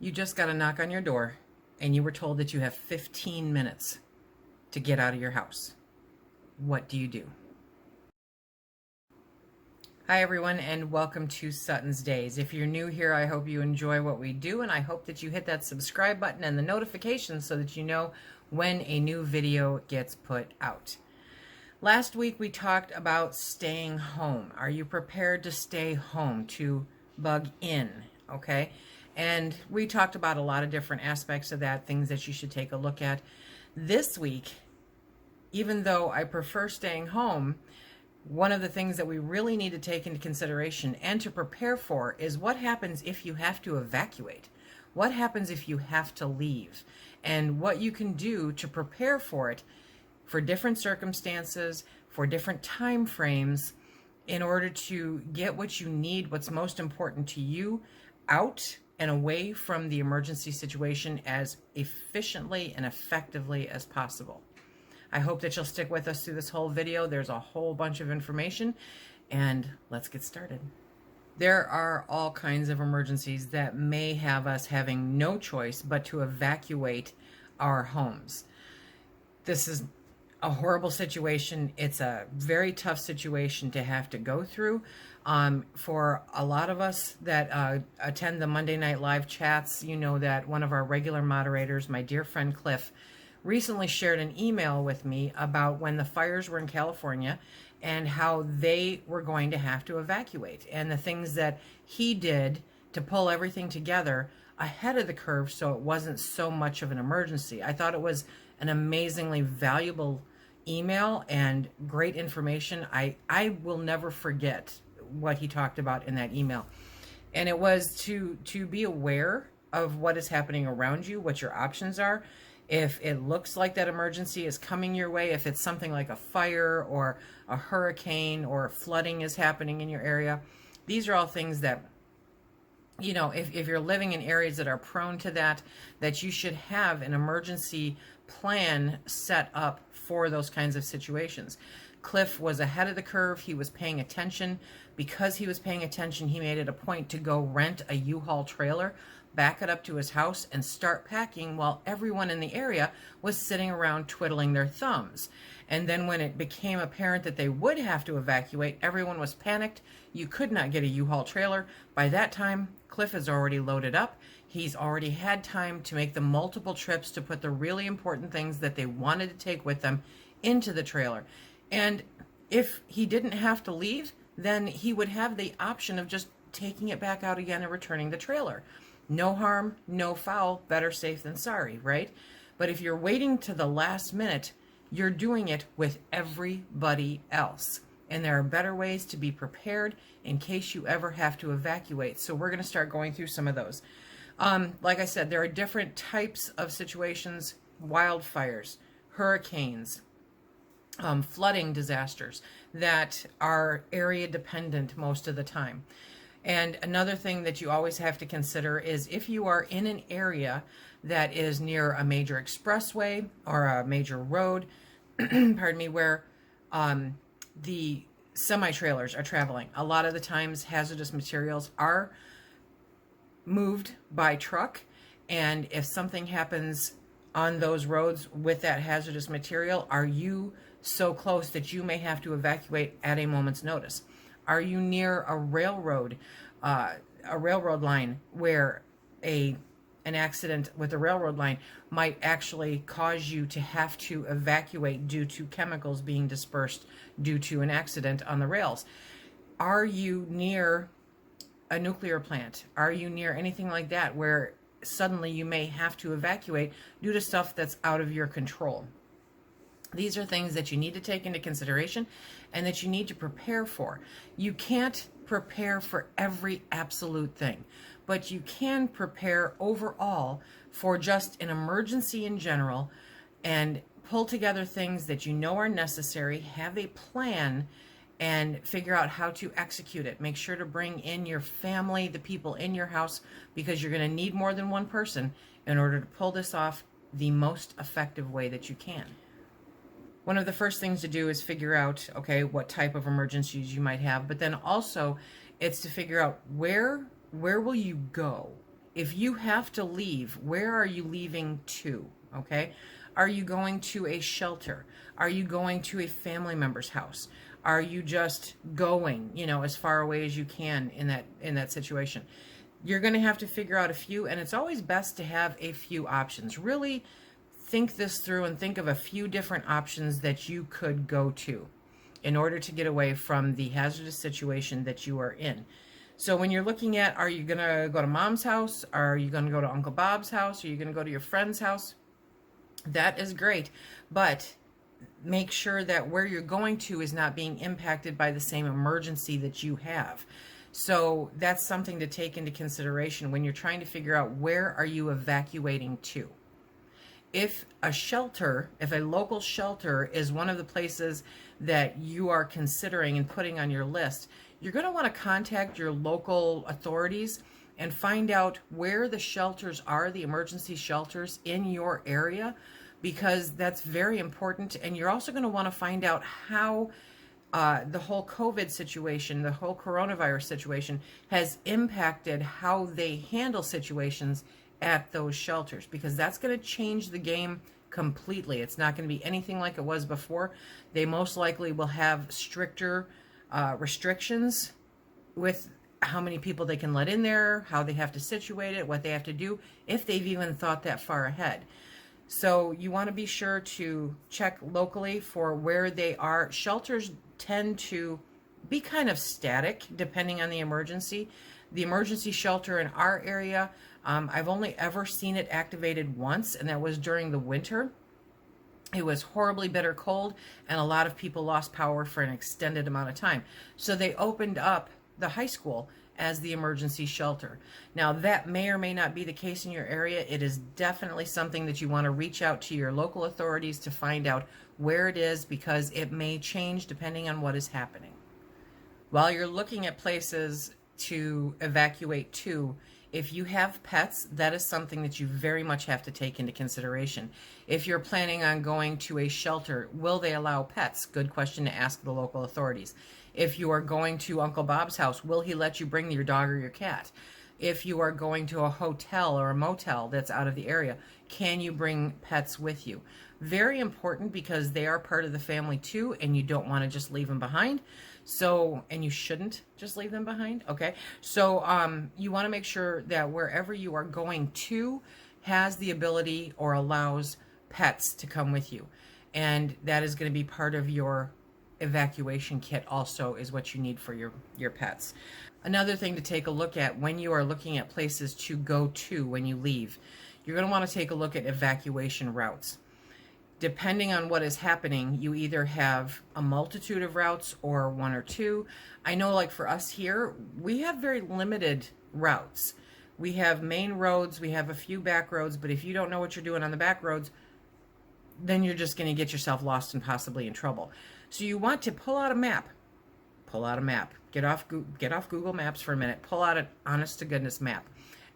You just got a knock on your door and you were told that you have 15 minutes to get out of your house. What do you do? Hi everyone, and welcome to SuttonsDaze. If you're new here, I hope you enjoy what we do, and I hope that you hit that subscribe button and the notifications so that you know when a new video gets put out. Last week we talked about staying home. Are you prepared to stay home, to bug in, okay? And we talked about a lot of different aspects of that, things that you should take a look at. This week, even though I prefer staying home, one of the things that we really need to take into consideration and to prepare for is what happens if you have to evacuate. What happens if you have to leave? And what you can do to prepare for it, for different circumstances, for different time frames, in order to get what you need, what's most important to you, out and away from the emergency situation as efficiently and effectively as possible. I hope that you'll stick with us through this whole video. There's a whole bunch of information, and let's get started. There are all kinds of emergencies that may have us having no choice but to evacuate our homes. This is a horrible situation. It's a very tough situation to have to go through. For a lot of us that attend the Monday Night Live chats, you know that one of our regular moderators, my dear friend Cliff, recently shared an email with me about when the fires were in California and how they were going to have to evacuate, and the things that he did to pull everything together ahead of the curve so it wasn't so much of an emergency. I thought it was an amazingly valuable email and great information. I will never forget what he talked about in that email. And it was to be aware of what is happening around you, what your options are. If it looks like that emergency is coming your way, if it's something like a fire or a hurricane or flooding is happening in your area, these are all things that, you know, if you're living in areas that are prone to that, that you should have an emergency plan set up for those kinds of situations. Cliff was ahead of the curve. He was paying attention. Because he was paying attention, he made it a point to go rent a U-Haul trailer, back it up to his house, and start packing while everyone in the area was sitting around twiddling their thumbs. And then when it became apparent that they would have to evacuate, everyone was panicked. You could not get a U-Haul trailer. By that time, Cliff is already loaded up. He's already had time to make the multiple trips to put the really important things that they wanted to take with them into the trailer. And if he didn't have to leave, then he would have the option of just taking it back out again and returning the trailer. No harm, no foul, better safe than sorry, right? But if you're waiting to the last minute, you're doing it with everybody else. And there are better ways to be prepared in case you ever have to evacuate. So we're going to start going through some of those. Like I said, there are different types of situations: wildfires, hurricanes, flooding disasters that are area dependent most of the time. And another thing that you always have to consider is if you are in an area that is near a major expressway or a major road, pardon me, where the semi-trailers are traveling. A lot of the times hazardous materials are moved by truck, and if something happens on those roads with that hazardous material, are you so close that you may have to evacuate at a moment's notice? Are you near a railroad line where an accident with a railroad line might actually cause you to have to evacuate due to chemicals being dispersed due to an accident on the rails? Are you near a nuclear plant? Are you near anything like that where suddenly you may have to evacuate due to stuff that's out of your control? These are things that you need to take into consideration and that you need to prepare for. You can't prepare for every absolute thing, but you can prepare overall for just an emergency in general and pull together things that you know are necessary, have a plan, and figure out how to execute it. Make sure to bring in your family, the people in your house, because you're going to need more than one person in order to pull this off the most effective way that you can. One of the first things to do is figure out, okay, what type of emergencies you might have, but then also it's to figure out where will you go if you have to leave, where are you leaving to? Okay. Are you going to a shelter? Are you going to a family member's house? Are you just going, as far away as you can in that situation? You're going to have to figure out a few, and it's always best to have a few options. Really think this through and think of a few different options that you could go to in order to get away from the hazardous situation that you are in. So when you're looking at, are you going to go to mom's house? Are you going to go to Uncle Bob's house? Are you going to go to your friend's house? That is great, but make sure that where you're going to is not being impacted by the same emergency that you have. So that's something to take into consideration when you're trying to figure out where are you evacuating to. If a local shelter is one of the places that you are considering and putting on your list, you're going to want to contact your local authorities and find out where the shelters are, the emergency shelters in your area, because that's very important. And you're also going to want to find out how the whole COVID situation, the whole coronavirus situation has impacted how they handle situations at those shelters, because that's going to change the game completely. It's not going to be anything like it was before. They most likely will have stricter restrictions with how many people they can let in there, how they have to situate it, what they have to do, if they've even thought that far ahead. So you want to be sure to check locally for where they are. Shelters tend to be kind of static depending on the emergency. The emergency shelter in our area, I've only ever seen it activated once, and that was during the winter. It was horribly bitter cold, and a lot of people lost power for an extended amount of time. So they opened up the high school as the emergency shelter. Now, that may or may not be the case in your area. It is definitely something that you want to reach out to your local authorities to find out where it is, because it may change depending on what is happening. While you're looking at places to evacuate to, if you have pets, that is something that you very much have to take into consideration. If you're planning on going to a shelter, will they allow pets? Good question to ask the local authorities. If you are going to Uncle Bob's house, will he let you bring your dog or your cat? If you are going to a hotel or a motel that's out of the area, can you bring pets with you? Very important, because they are part of the family too, and you don't want to just leave them behind. So, and you shouldn't just leave them behind, okay? So you want to make sure that wherever you are going to has the ability or allows pets to come with you. And that is going to be part of your evacuation kit also, is what you need for your pets. Another thing to take a look at when you are looking at places to go to when you leave, you're going to want to take a look at evacuation routes. Depending on what is happening, you either have a multitude of routes or one or two. I know, like for us here, we have very limited routes. We have main roads, we have a few back roads, but if you don't know what you're doing on the back roads, then you're just going to get yourself lost and possibly in trouble. So you want to pull out a map. Pull out a map. Get off Google Maps for a minute. Pull out an honest-to-goodness map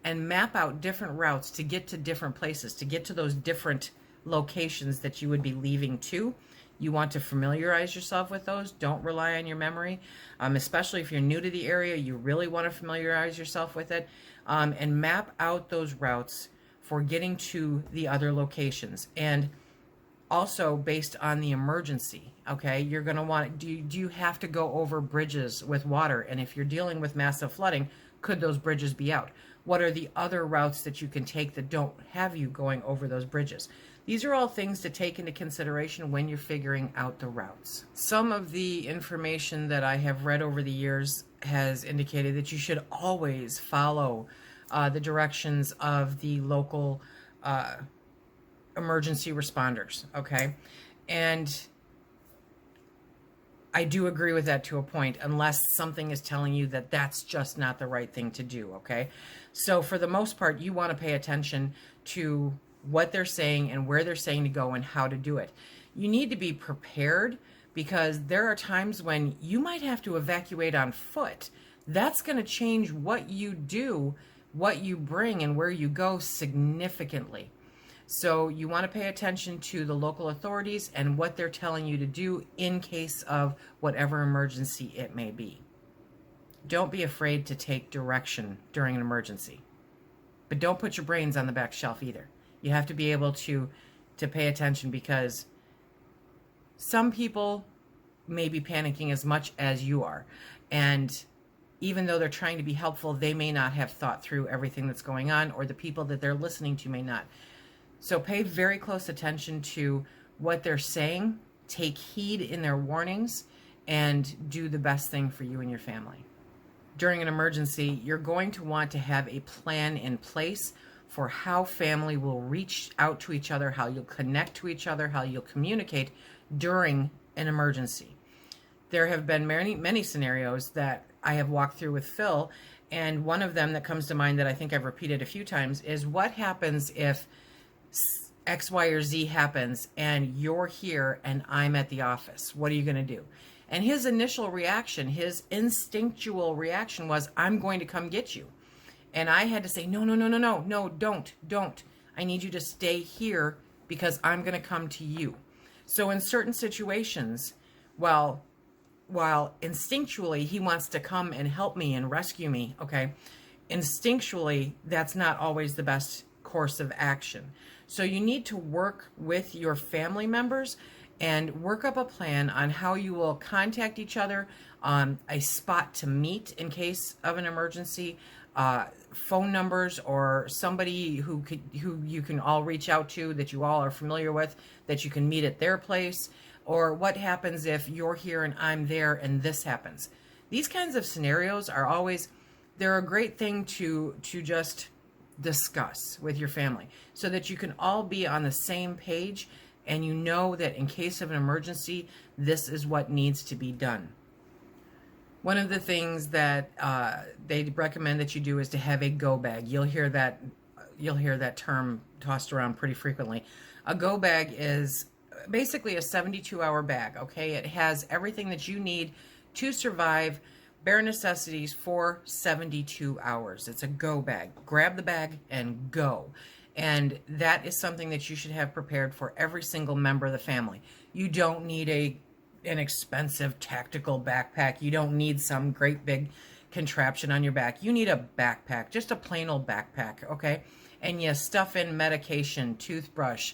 and map out different routes to get to different places, to get to those different locations that you would be leaving to. You want to familiarize yourself with those. Don't rely on your memory, especially if you're new to the area. You really want to familiarize yourself with it, and map out those routes for getting to the other locations. And also based on the emergency, okay, you're going to want, do you have to go over bridges with water? And if you're dealing with massive flooding, could those bridges be out? What are the other routes that you can take that don't have you going over those bridges? These are all things to take into consideration when you're figuring out the routes. Some of the information that I have read over the years has indicated that you should always follow the directions of the local emergency responders, okay? And I do agree with that to a point, unless something is telling you that that's just not the right thing to do, okay? So for the most part, you want to pay attention to what they're saying and where they're saying to go and how to do it. You need to be prepared, because there are times when you might have to evacuate on foot. That's going to change what you do, what you bring, and where you go significantly. So you want to pay attention to the local authorities and what they're telling you to do in case of whatever emergency it may be. Don't be afraid to take direction during an emergency. but don't put your brains on the back shelf either. You have to be able to pay attention, because some people may be panicking as much as you are. And even though they're trying to be helpful, they may not have thought through everything that's going on, or the people that they're listening to may not. So pay very close attention to what they're saying, take heed in their warnings, and do the best thing for you and your family. During an emergency, you're going to want to have a plan in place for how family will reach out to each other, how you'll connect to each other, how you'll communicate during an emergency. There have been many scenarios that I have walked through with Phil, and one of them that comes to mind that I think I've repeated a few times is, what happens if X, Y, or Z happens and you're here and I'm at the office? What are you going to do? And his initial reaction, his instinctual reaction was, I'm going to come get you. And I had to say, no, don't. I need you to stay here because I'm going to come to you. So in certain situations, while instinctually he wants to come and help me and rescue me, okay, instinctually that's not always the best course of action. So you need to work with your family members and work up a plan on how you will contact each other, a spot to meet in case of an emergency, phone numbers, or somebody who you can all reach out to that you all are familiar with, that you can meet at their place. Or what happens if you're here and I'm there and this happens? These kinds of scenarios are always, they're a great thing to just discuss with your family so that you can all be on the same page and you know that in case of an emergency, this is what needs to be done. One of the things that they recommend that you do is to have a go bag. You'll hear that term tossed around pretty frequently. A go bag is basically a 72-hour bag, okay? It has everything that you need to survive, bare necessities for 72 hours. It's a go bag. Grab the bag and go. And that is something that you should have prepared for every single member of the family. You don't need an expensive tactical backpack. You don't need some great big contraption on your back. You need a backpack, just a plain old backpack, okay? And you stuff in medication, toothbrush,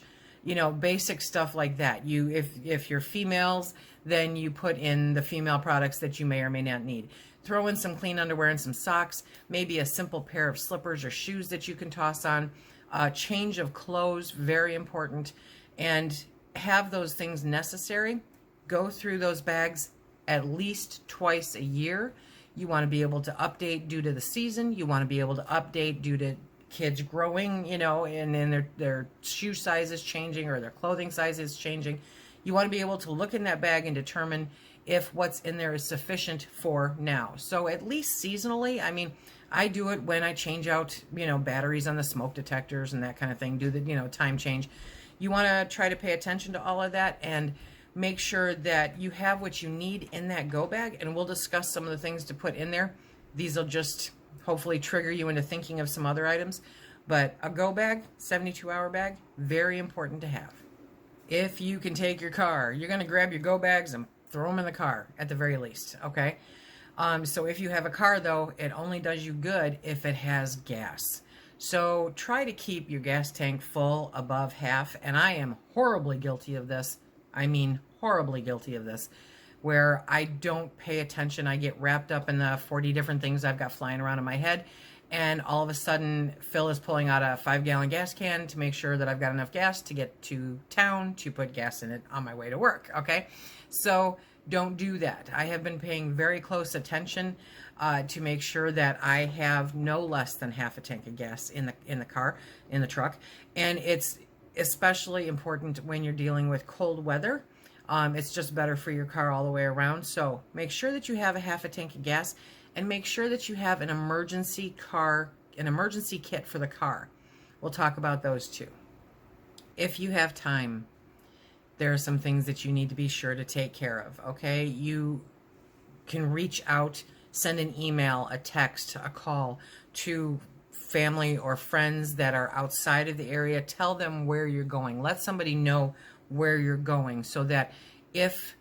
basic stuff like that. If you're females, then you put in the female products that you may or may not need. Throw in some clean underwear and some socks, maybe a simple pair of slippers or shoes that you can toss on. Change of clothes, very important. And have those things necessary. Go through those bags at least twice a year. You want to be able to update due to the season. You want to be able to update due to kids growing, and then their shoe size is changing or their clothing size is changing. You want to be able to look in that bag and determine if what's in there is sufficient for now. So at least seasonally, I do it when I change out, batteries on the smoke detectors and that kind of thing, do the, time change. You want to try to pay attention to all of that and make sure that you have what you need in that go bag, and we'll discuss some of the things to put in there. These will just hopefully trigger you into thinking of some other items. But a go bag, 72-hour bag, very important to have. If you can take your car, you're going to grab your go bags and throw them in the car at the very least, okay? So if you have a car, though, it only does you good if it has gas. So try to keep your gas tank full above half, and I am horribly guilty of this. Horribly guilty of this, where I don't pay attention. I get wrapped up in the 40 different things I've got flying around in my head, and all of a sudden Phil is pulling out a 5-gallon gas can to make sure that I've got enough gas to get to town to put gas in it on my way to work, okay? So don't do that. I have been paying very close attention to make sure that I have no less than half a tank of gas in the truck, and it's especially important when you're dealing with cold weather. It's just better for your car all the way around. So make sure that you have a half a tank of gas, and make sure that you have an emergency kit for the car. We'll talk about those too. If you have time, there are some things that you need to be sure to take care of, okay? You can reach out, send an email, a text, a call to family or friends that are outside of the area. Tell them where you're going. Let somebody know where you're going so that if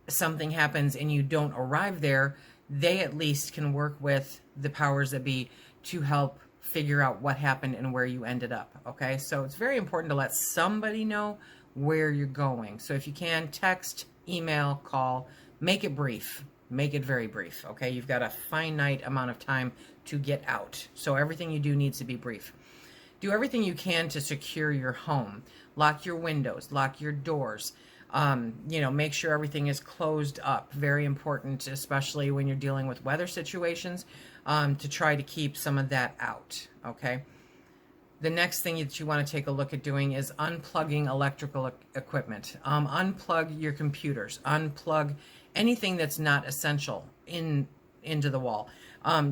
something happens and you don't arrive there, they at least can work with the powers that be to help figure out what happened and where you ended up. Okay, so it's very important to let somebody know where you're going. So if you can, text, email, call, make it brief. Make it very brief. Okay, you've got a finite amount of time to get out. So everything you do needs to be brief. Do everything you can to secure your home. Lock your windows, lock your doors. Make sure everything is closed up. Very important, especially when you're dealing with weather situations, to try to keep some of that out, okay? The next thing that you want to take a look at doing is unplugging electrical equipment. Unplug your computers. Unplug anything that's not essential into the wall.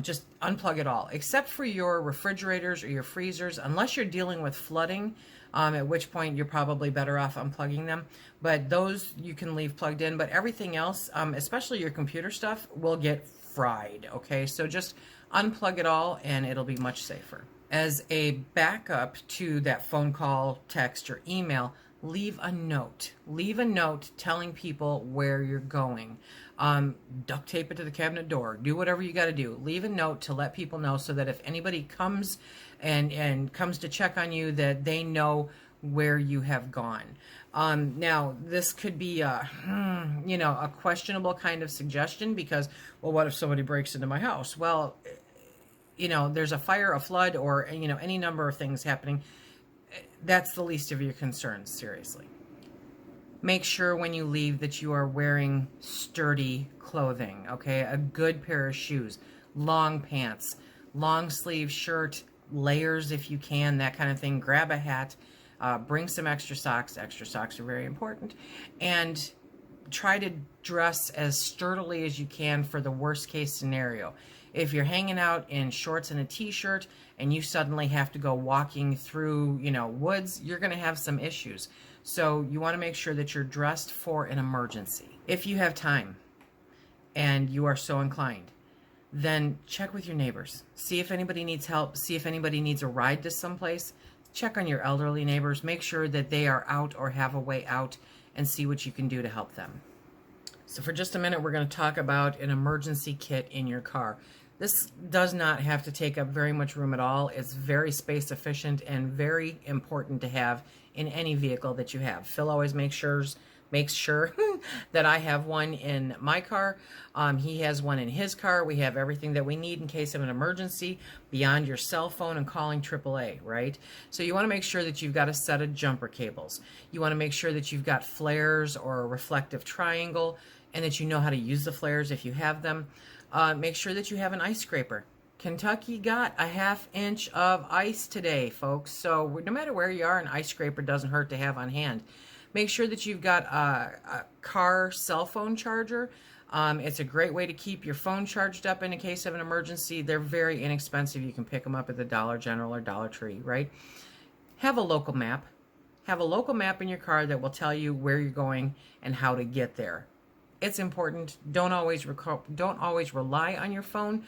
Just unplug it all, except for your refrigerators or your freezers, unless you're dealing with flooding, at which point you're probably better off unplugging them. But those you can leave plugged in, but everything else, especially your computer stuff, will get fried, okay? So just unplug it all and it'll be much safer. As a backup to that phone call, text, or email, leave a note. Leave a note telling people where you're going. Duct tape it to the cabinet door. Do whatever you got to do. Leave a note to let people know so that if anybody comes and comes to check on you, that they know where you have gone. Now, this could be a questionable kind of suggestion because, well, what if somebody breaks into my house? Well, there's a fire, a flood, or, any number of things happening. That's the least of your concerns, seriously. Make sure when you leave that you are wearing sturdy clothing, okay? A good pair of shoes, long pants, long sleeve shirt, layers if you can, that kind of thing. Grab a hat, bring some extra socks. Extra socks are very important. And try to dress as sturdily as you can for the worst case scenario. If you're hanging out in shorts and a t-shirt and you suddenly have to go walking through, woods, you're going to have some issues. So you want to make sure that you're dressed for an emergency. If you have time and you are so inclined, then check with your neighbors. See if anybody needs help. See if anybody needs a ride to someplace. Check on your elderly neighbors. Make sure that they are out or have a way out and see what you can do to help them. So for just a minute, we're going to talk about an emergency kit in your car. This does not have to take up very much room at all. It's very space efficient and very important to have in any vehicle that you have. Phil always makes sure that I have one in my car. He has one in his car. We have everything that we need in case of an emergency beyond your cell phone and calling AAA, right? So you want to make sure that you've got a set of jumper cables. You want to make sure that you've got flares or a reflective triangle and that you know how to use the flares if you have them. Make sure that you have an ice scraper. Kentucky got a ½ inch of ice today, folks. So no matter where you are, an ice scraper doesn't hurt to have on hand. Make sure that you've got a car cell phone charger. It's a great way to keep your phone charged up in a case of an emergency. They're very inexpensive. You can pick them up at the Dollar General or Dollar Tree, right? Have a local map. Have a local map in your car that will tell you where you're going and how to get there. It's important. Don't always rely on your phone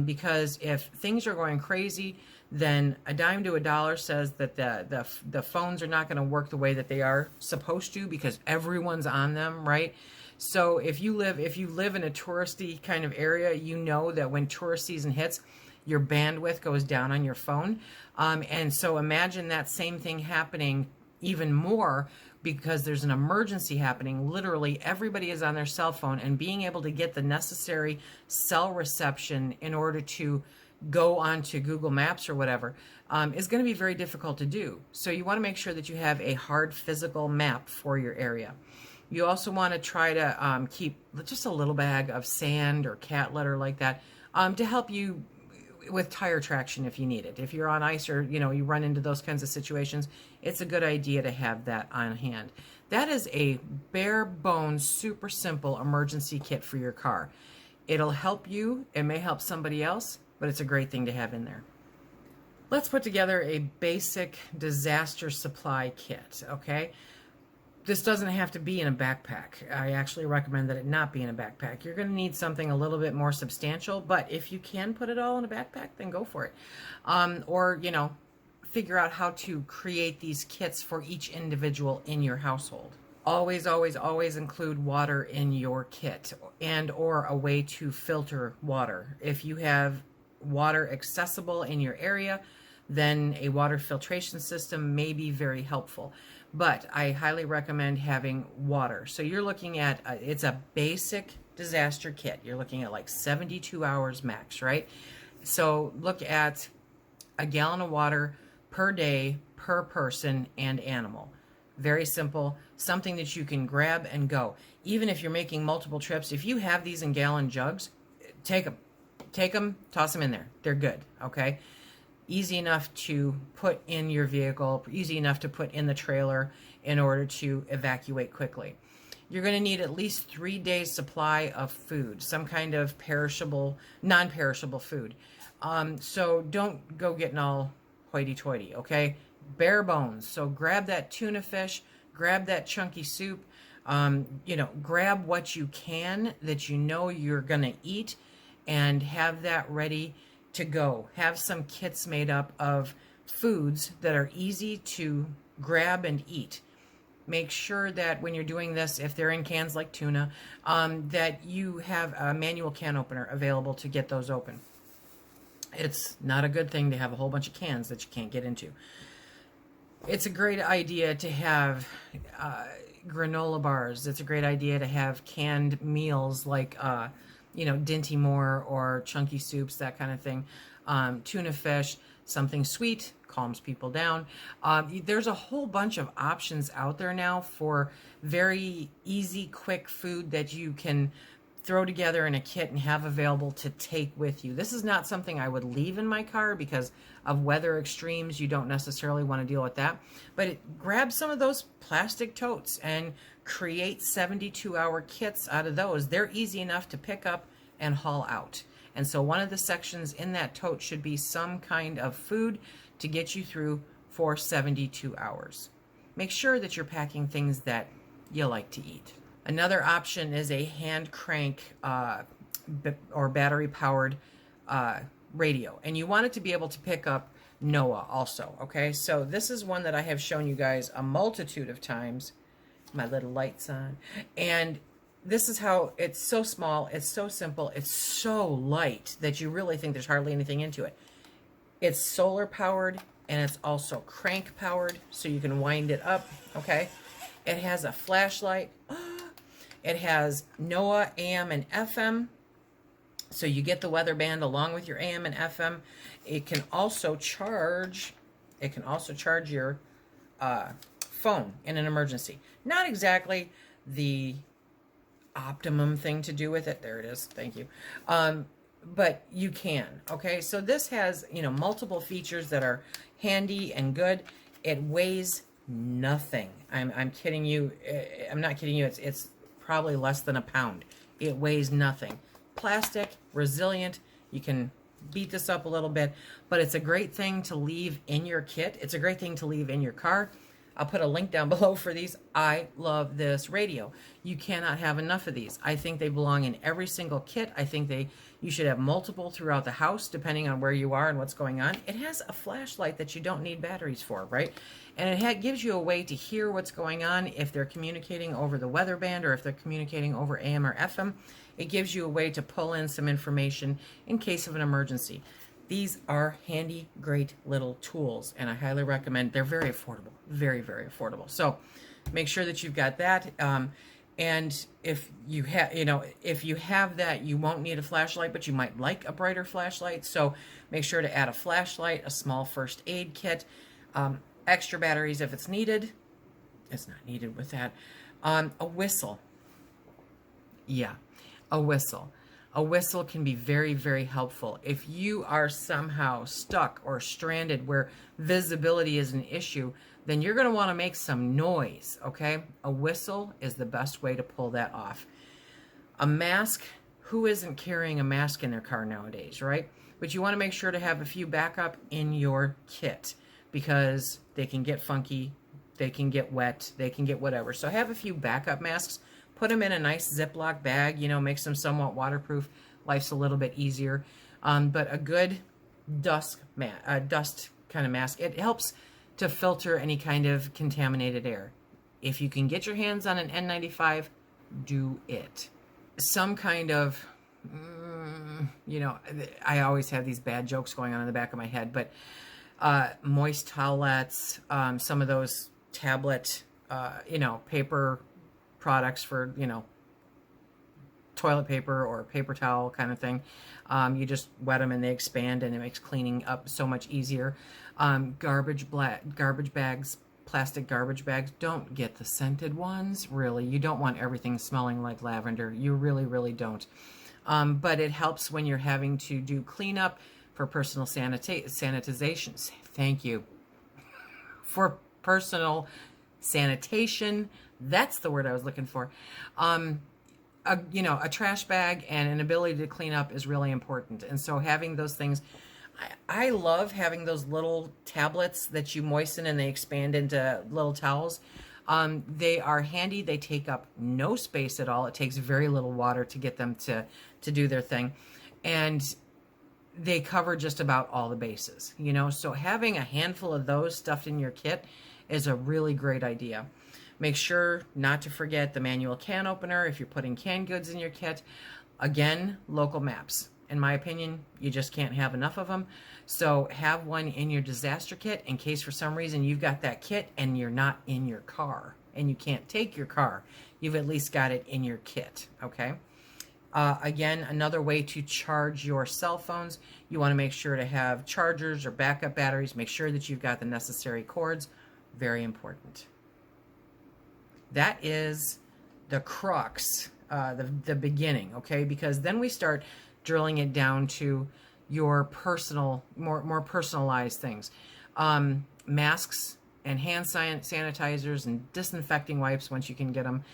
because if things are going crazy, then a dime to a dollar says that the phones are not going to work the way that they are supposed to because everyone's on them, right? So if you live in a touristy kind of area, you know that when tourist season hits, your bandwidth goes down on your phone. And so imagine that same thing happening even more because there's an emergency happening. Literally everybody is on their cell phone, and being able to get the necessary cell reception in order to go onto Google Maps or whatever is going to be very difficult to do. So you want to make sure that you have a hard physical map for your area. You also want to try to keep just a little bag of sand or cat litter like that to help you with tire traction if you need it. If you're on ice or you run into those kinds of situations, it's a good idea to have that on hand. That is a bare bones, super simple emergency kit for your car. It'll help you. It may help somebody else, but it's a great thing to have in there. Let's put together a basic disaster supply kit, okay? This doesn't have to be in a backpack. I actually recommend that it not be in a backpack. You're going to need something a little bit more substantial, but if you can put it all in a backpack, then go for it. Or figure out how to create these kits for each individual in your household. Always, always, always include water in your kit and or a way to filter water. If you have water accessible in your area, then a water filtration system may be very helpful. But I highly recommend having water. So you're looking at, it's a basic disaster kit. You're looking at like 72 hours max, right? So look at a gallon of water per day, per person and animal. Very simple, something that you can grab and go. Even if you're making multiple trips, if you have these in gallon jugs, take them, toss them in there. They're good, okay? Easy enough to put in your vehicle, easy enough to put in the trailer in order to evacuate quickly. You're going to need at least 3 days supply of food, some kind of perishable, non-perishable food. So don't go getting all hoity-toity, okay? Bare bones. So grab that tuna fish, grab that chunky soup, grab what you can that you know you're going to eat and have that ready to go. Have some kits made up of foods that are easy to grab and eat. Make sure that when you're doing this, if they're in cans like tuna, that you have a manual can opener available to get those open. It's not a good thing to have a whole bunch of cans that you can't get into. It's a great idea to have granola bars. It's a great idea to have canned meals like Dinty Moore or chunky soups, that kind of thing. Tuna fish, something sweet, calms people down. There's a whole bunch of options out there now for very easy, quick food that you can throw together in a kit and have available to take with you. This is not something I would leave in my car because of weather extremes. You don't necessarily want to deal with that. But grab some of those plastic totes and create 72-hour kits out of those. They're easy enough to pick up and haul out. And so one of the sections in that tote should be some kind of food to get you through for 72 hours. Make sure that you're packing things that you like to eat. Another option is a hand crank or battery powered radio. And you want it to be able to pick up NOAA also, okay? So this is one that I have shown you guys a multitude of times. My little light's on. And this is how it's so small, it's so simple, it's so light that you really think there's hardly anything into it. It's solar powered and it's also crank powered, so you can wind it up, okay? It has a flashlight. It has NOAA AM and FM, so you get the weather band along with your AM and FM. It can also charge. It can also charge your phone in an emergency. Not exactly the optimum thing to do with it. There it is. Thank you. But you can. Okay, so this has multiple features that are handy and good. It weighs nothing. I'm kidding you. I'm not kidding you. It's probably less than a pound. It weighs nothing. Plastic, resilient. You can beat this up a little bit, but it's a great thing to leave in your kit. It's a great thing to leave in your car. I'll put a link down below for these. I love this radio. You cannot have enough of these. I think they belong in every single kit. I think you should have multiple throughout the house, depending on where you are and what's going on. It has a flashlight that you don't need batteries for, right? And it gives you a way to hear what's going on if they're communicating over the weather band or if they're communicating over AM or FM. It gives you a way to pull in some information in case of an emergency. These are handy, great little tools, and I highly recommend. They're very affordable, very, very affordable. So make sure that you've got that. And if you have that, you won't need a flashlight, but you might like a brighter flashlight. So make sure to add a flashlight, a small first aid kit, extra batteries if it's needed. It's not needed with that. A whistle. Yeah, a whistle. A whistle can be very, very helpful. If you are somehow stuck or stranded where visibility is an issue, then you're going to want to make some noise, okay? A whistle is the best way to pull that off. A mask, who isn't carrying a mask in their car nowadays, right? But you want to make sure to have a few backup in your kit because they can get funky, they can get wet, they can get whatever. So have a few backup masks. Put them in a nice Ziploc bag, makes them somewhat waterproof. Life's a little bit easier. But a good dust kind of mask, it helps to filter any kind of contaminated air. If you can get your hands on an N95, do it. Some kind of you know, I always have these bad jokes going on in the back of my head, but moist towelettes, some of those tablet, you know, paper products for, you know, toilet paper or paper towel kind of thing. You just wet them and they expand, and it makes cleaning up so much easier. Garbage bags, plastic garbage bags. Don't get the scented ones, really. You don't want everything smelling like lavender. You really, really don't. But it helps when you're having to do cleanup for personal sanitizations. Thank you. For personal sanitation. That's the word I was looking for. You know, a trash bag and an ability to clean up is really important. And so having those things, I love having those little tablets that you moisten and they expand into little towels. They are handy. They take up no space at all. It takes very little water to get them to do their thing. And they cover just about all the bases, you know. So having a handful of those stuffed in your kit is a really great idea. Make sure not to forget the manual can opener if you're putting canned goods in your kit. Again, local maps. In my opinion, you just can't have enough of them. So have one in your disaster kit in case for some reason you've got that kit and you're not in your car and you can't take your car. You've at least got it in your kit, okay? Again, another way to charge your cell phones, you want to make sure to have chargers or backup batteries. Make sure that you've got the necessary cords. Very important. That is the crux, the beginning, okay? Because then we start drilling it down to your personal, more personalized things. Masks and hand sanitizers and disinfecting wipes once you can get them.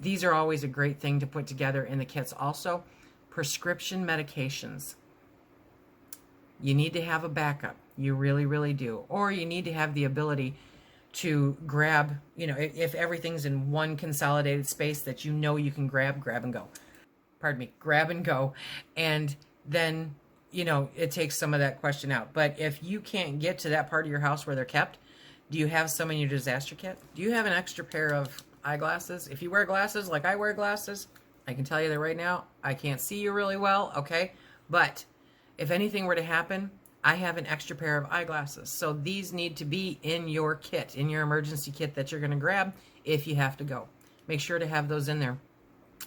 These are always a great thing to put together in the kits. Also, prescription medications. You need to have a backup. You really, really do. Or you need to have the ability to grab, you know, if everything's in one consolidated space that you know you can grab and go. Pardon me, grab and go. And then, you know, it takes some of that question out. But if you can't get to that part of your house where they're kept, do you have some in your disaster kit? Do you have an extra pair of eyeglasses? If you wear glasses like I wear glasses, I can tell you that right now, I can't see you really well, okay? But if anything were to happen, I have an extra pair of eyeglasses. So these need to be in your kit, in your emergency kit that you're going to grab if you have to go. Make sure to have those in there.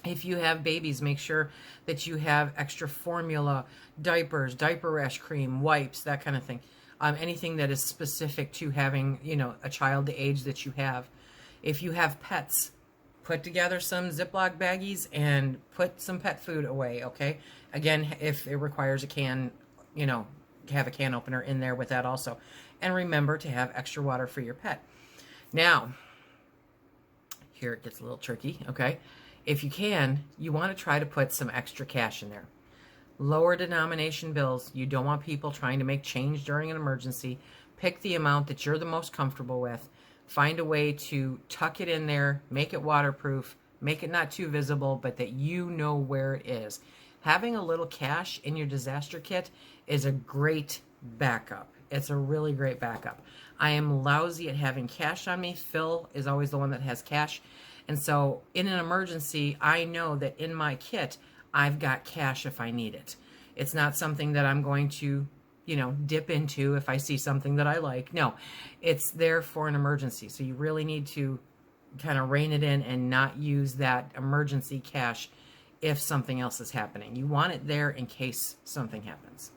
If you have babies, make sure that you have extra formula, diapers, diaper rash cream, wipes, that kind of thing. Anything that is specific to having, you know, a child the age that you have. If you have pets, put together some Ziploc baggies and put some pet food away, okay? Again, if it requires a can, you know, have a can opener in there with that also. And remember to have extra water for your pet. Now, here it gets a little tricky, okay? If you can, you want to try to put some extra cash in there. Lower denomination bills. You don't want people trying to make change during an emergency. Pick the amount that you're the most comfortable with. Find a way to tuck it in there, make it waterproof, make it not too visible, but that you know where it is. Having a little cash in your disaster kit is a great backup. It's a really great backup. I am lousy at having cash on me. Phil is always the one that has cash. And so in an emergency, I know that in my kit, I've got cash if I need it. It's not something that I'm going to, you know, dip into if I see something that I like. No, it's there for an emergency. So you really need to kind of rein it in and not use that emergency cash if something else is happening. You want it there in case something happens.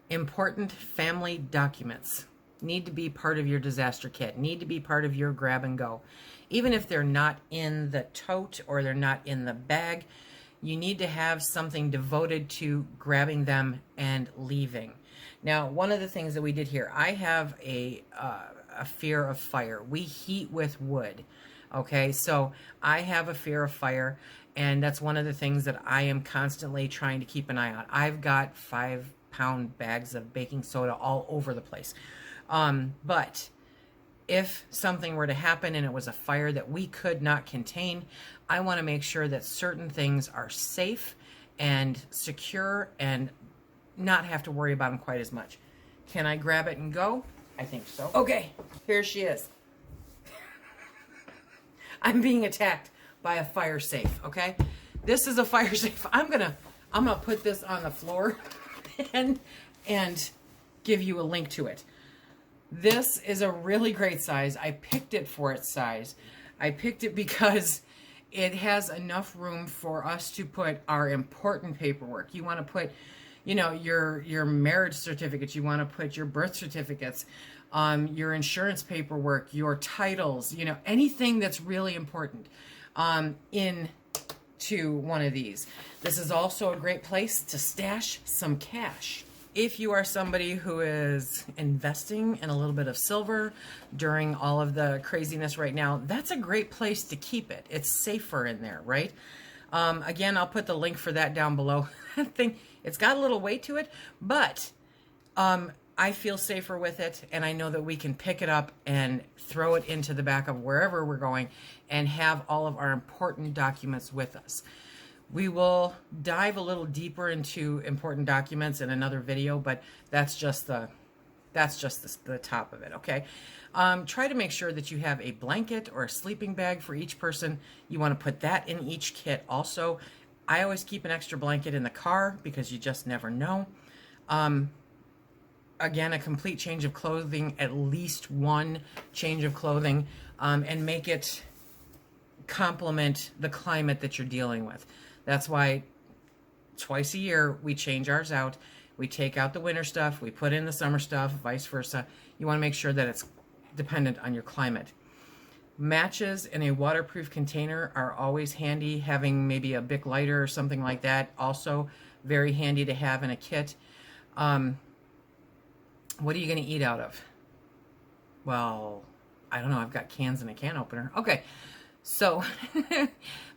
Important family documents need to be part of your disaster kit, need to be part of your grab and go. Even if they're not in the tote or they're not in the bag, you need to have something devoted to grabbing them and leaving. Now, one of the things that we did here, I have a fear of fire. We heat with wood, okay? So I have a fear of fire, and that's one of the things that I am constantly trying to keep an eye on. I've got 5-pound bags of baking soda all over the place. But if something were to happen and it was a fire that we could not contain, I want to make sure that certain things are safe and secure and not have to worry about them quite as much. Can I grab it and go? I think so. Okay, here she is. I'm being attacked by a fire safe, okay? This is a fire safe. I'm I'm going to put this on the floor and give you a link to it. This is a really great size. I picked it for its size. I picked it because it has enough room for us to put our important paperwork. You want to put, you know, your marriage certificates. You want to put your birth certificates, your insurance paperwork, your titles, you know, anything that's really important into one of these. This is also a great place to stash some cash. If you are somebody who is investing in a little bit of silver during all of the craziness right now, that's a great place to keep it. It's safer in there, right? Again, I'll put the link for that down below. That thing, it's got a little weight to it, but I feel safer with it, and I know that we can pick it up and throw it into the back of wherever we're going and have all of our important documents with us. We will dive a little deeper into important documents in another video, but that's just the top of it, okay? Try to make sure that you have a blanket or a sleeping bag for each person. You want to put that in each kit also. I always keep an extra blanket in the car because you just never know. Again, a complete change of clothing, at least one change of clothing, and make it complement the climate that you're dealing with. That's why twice a year we change ours out. We take out the winter stuff, we put in the summer stuff, vice versa. You want to make sure that it's dependent on your climate. Matches in a waterproof container are always handy. Having maybe a Bic lighter or something like that, also very handy to have in a kit. What are you going to eat out of? Well, I don't know. I've got cans and a can opener. Okay. So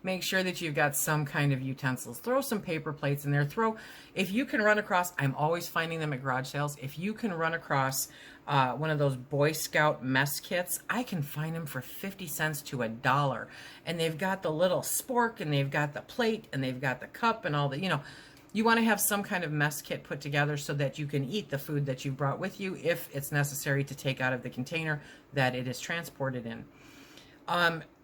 make sure that you've got some kind of utensils. Throw some paper plates in there. If you can run across, I'm always finding them at garage sales. If you can run across one of those Boy Scout mess kits, I can find them for 50 cents to $1. And they've got the little spork, and they've got the plate, and they've got the cup, and all the, you know, you want to have some kind of mess kit put together so that you can eat the food that you've brought with you if it's necessary to take out of the container that it is transported in.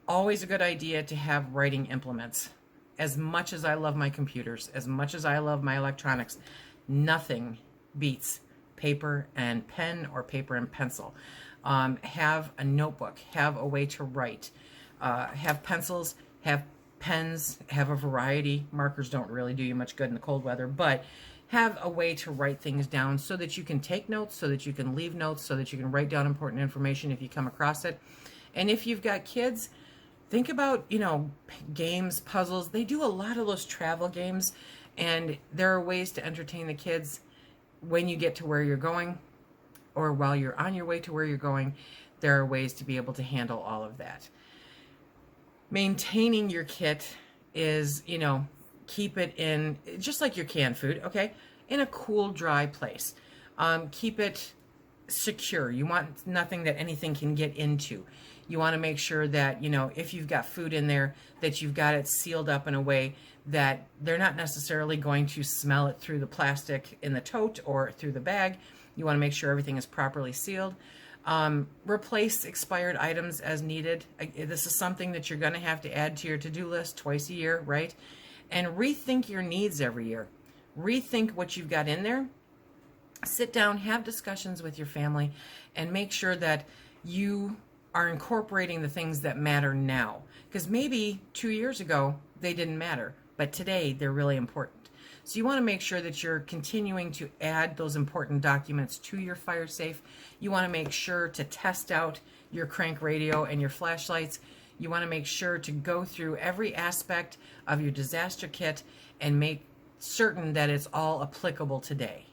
Always a good idea to have writing implements. As much as I love my computers, as much as I love my electronics, nothing beats paper and pen or paper and pencil. Have a notebook, have a way to write, have pencils, have pens, have a variety. Markers don't really do you much good in the cold weather, but have a way to write things down so that you can take notes, so that you can leave notes, so that you can write down important information if you come across it. And if you've got kids, think about, you know, games, puzzles. They do a lot of those travel games, and there are ways to entertain the kids when you get to where you're going, or while you're on your way to where you're going. There are ways to be able to handle all of that. Maintaining your kit is, you know, keep it in, just like your canned food, okay, in a cool, dry place. Keep it secure. You want nothing that anything can get into. You want to make sure that, you know, if you've got food in there, that you've got it sealed up in a way that they're not necessarily going to smell it through the plastic in the tote or through the bag. You want to make sure everything is properly sealed. Replace expired items as needed. This is something that you're going to have to add to your to-do list twice a year, right? And rethink your needs every year. Rethink what you've got in there. Sit down, have discussions with your family, and make sure that you are incorporating the things that matter now. Because maybe 2 years ago, they didn't matter, but today they're really important. So you want to make sure that you're continuing to add those important documents to your fire safe. You want to make sure to test out your crank radio and your flashlights. You want to make sure to go through every aspect of your disaster kit and make certain that it's all applicable today.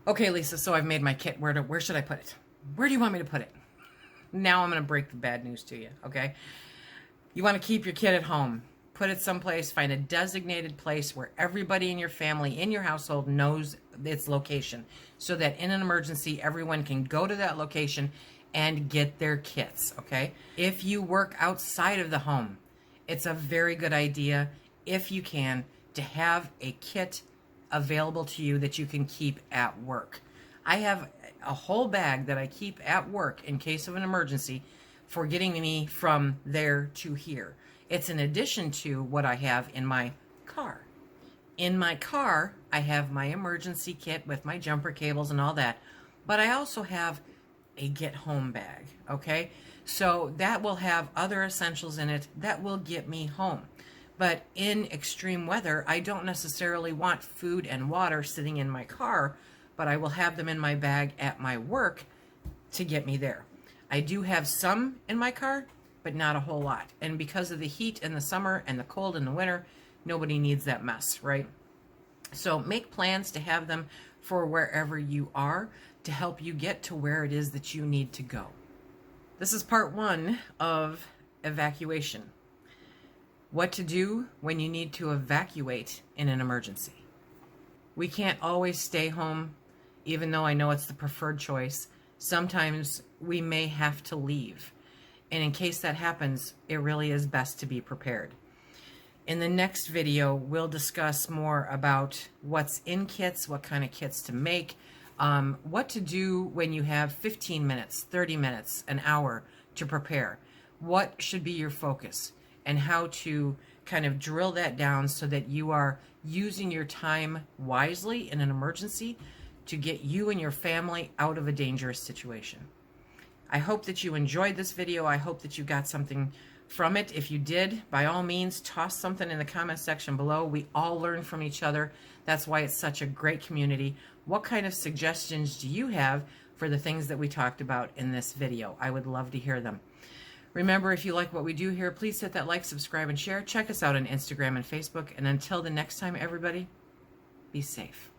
Okay, Lisa, so I've made my kit. Where should I put it? Where do you want me to put it? Now I'm going to break the bad news to you, okay? You want to keep your kit at home. Put it someplace, find a designated place where everybody in your family, in your household, knows its location, so that in an emergency, everyone can go to that location and get their kits, okay? If you work outside of the home, it's a very good idea, if you can, to have a kit available to you that you can keep at work. I have a whole bag that I keep at work in case of an emergency for getting me from there to here. It's in addition to what I have in my car. In my car, I have my emergency kit with my jumper cables and all that, but I also have a get home bag, okay? So that will have other essentials in it that will get me home. But in extreme weather, I don't necessarily want food and water sitting in my car, but I will have them in my bag at my work to get me there. I do have some in my car, but not a whole lot. And because of the heat in the summer and the cold in the winter, nobody needs that mess, right? So make plans to have them for wherever you are to help you get to where it is that you need to go. This is part 1 of evacuation. What to do when you need to evacuate in an emergency. We can't always stay home, even though I know it's the preferred choice. Sometimes we may have to leave. And in case that happens, it really is best to be prepared. In the next video, we'll discuss more about what's in kits, what kind of kits to make, what to do when you have 15 minutes, 30 minutes, an hour to prepare. What should be your focus, and how to kind of drill that down so that you are using your time wisely in an emergency to get you and your family out of a dangerous situation. I hope that you enjoyed this video. I hope that you got something from it. If you did, by all means, toss something in the comment section below. We all learn from each other. That's why it's such a great community. What kind of suggestions do you have for the things that we talked about in this video? I would love to hear them. Remember, if you like what we do here, please hit that like, subscribe, and share. Check us out on Instagram and Facebook. And until the next time, everybody, be safe.